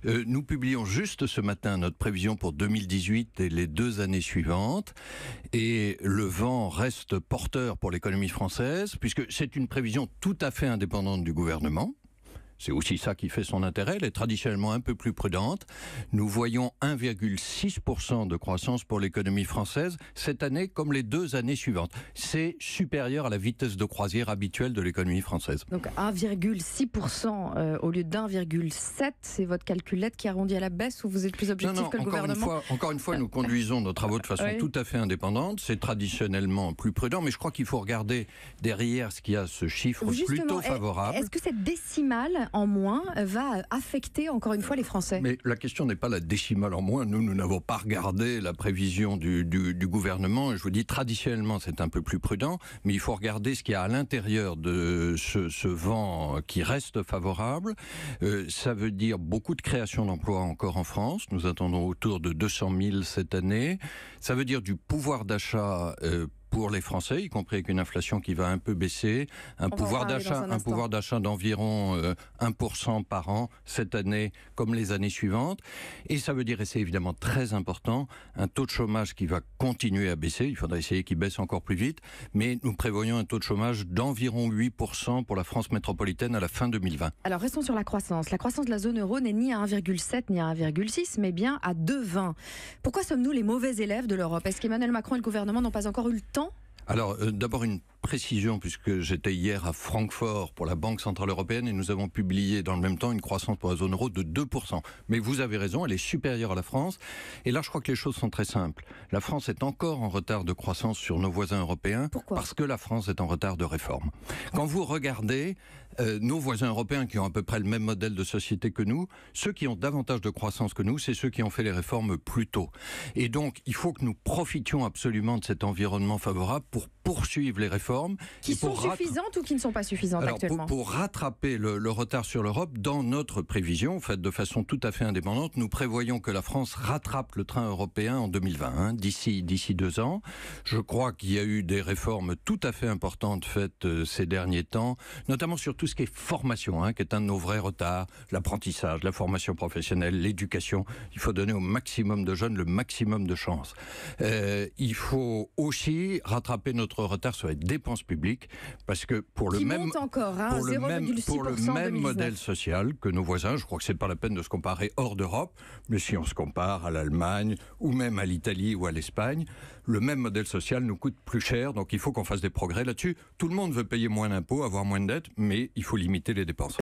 Nous publions juste ce matin notre prévision pour 2018 et les 2 années suivantes. Et le vent reste porteur pour l'économie française, puisque c'est une prévision tout à fait indépendante du gouvernement. C'est aussi ça qui fait son intérêt. Elle est traditionnellement un peu plus prudente. Nous voyons 1,6% de croissance pour l'économie française cette année comme les 2 années suivantes. C'est supérieur à la vitesse de croisière habituelle de l'économie française. Donc 1,6% au lieu d'1,7%, c'est votre calculette qui arrondit à la baisse ou vous êtes plus objectif que le gouvernement? Encore une fois, nous conduisons nos travaux de façon tout à fait indépendante. C'est traditionnellement plus prudent, mais je crois qu'il faut regarder derrière ce qu'il y a ce chiffre plutôt favorable. Est-ce que cette décimale en moins va affecter encore une fois les Français? Mais la question n'est pas la décimale en moins. Nous n'avons pas regardé la prévision du gouvernement. Je vous dis, traditionnellement, c'est un peu plus prudent, mais il faut regarder ce qu'il y a à l'intérieur de ce vent qui reste favorable. Ça veut dire beaucoup de création d'emplois encore en France. Nous attendons autour de 200 000 cette année. Ça veut dire du pouvoir d'achat pour les Français, y compris avec une inflation qui va un peu baisser, un pouvoir d'achat d'environ 1% par an cette année comme les années suivantes. Et ça veut dire, et c'est évidemment très important, un taux de chômage qui va continuer à baisser. Il faudra essayer qu'il baisse encore plus vite. Mais nous prévoyons un taux de chômage d'environ 8% pour la France métropolitaine à la fin 2020. Alors restons sur la croissance. La croissance de la zone euro n'est ni à 1,7 ni à 1,6, mais bien à 2,20. Pourquoi sommes-nous les mauvais élèves de l'Europe? Est-ce qu'Emmanuel Macron et le gouvernement n'ont pas encore eu le temps? Alors, d'abord une précision, puisque j'étais hier à Francfort pour la Banque Centrale Européenne et nous avons publié dans le même temps une croissance pour la zone euro de 2%. Mais vous avez raison, elle est supérieure à la France. Et là, je crois que les choses sont très simples. La France est encore en retard de croissance sur nos voisins européens. Pourquoi? Parce que la France est en retard de réforme. Quand vous regardez nos voisins européens qui ont à peu près le même modèle de société que nous, ceux qui ont davantage de croissance que nous, c'est ceux qui ont fait les réformes plus tôt. Et donc, il faut que nous profitions absolument de cet environnement favorable pour poursuivre les réformes. Qui sont suffisantes ou qui ne sont pas suffisantes actuellement? Pour rattraper le retard sur l'Europe, dans notre prévision, faite de façon tout à fait indépendante, nous prévoyons que la France rattrape le train européen en 2020, d'ici 2 ans. Je crois qu'il y a eu des réformes tout à fait importantes faites ces derniers temps, notamment sur tout ce qui est formation, qui est un de nos vrais retards, l'apprentissage, la formation professionnelle, l'éducation. Il faut donner au maximum de jeunes le maximum de chances. Il faut aussi rattraper notre retard sur les dépenses publiques, parce que pour le même modèle social que nos voisins, je crois que c'est pas la peine de se comparer hors d'Europe, mais si on se compare à l'Allemagne ou même à l'Italie ou à l'Espagne, le même modèle social nous coûte plus cher, donc il faut qu'on fasse des progrès là-dessus. Tout le monde veut payer moins d'impôts, avoir moins de dettes, mais il faut limiter les dépenses.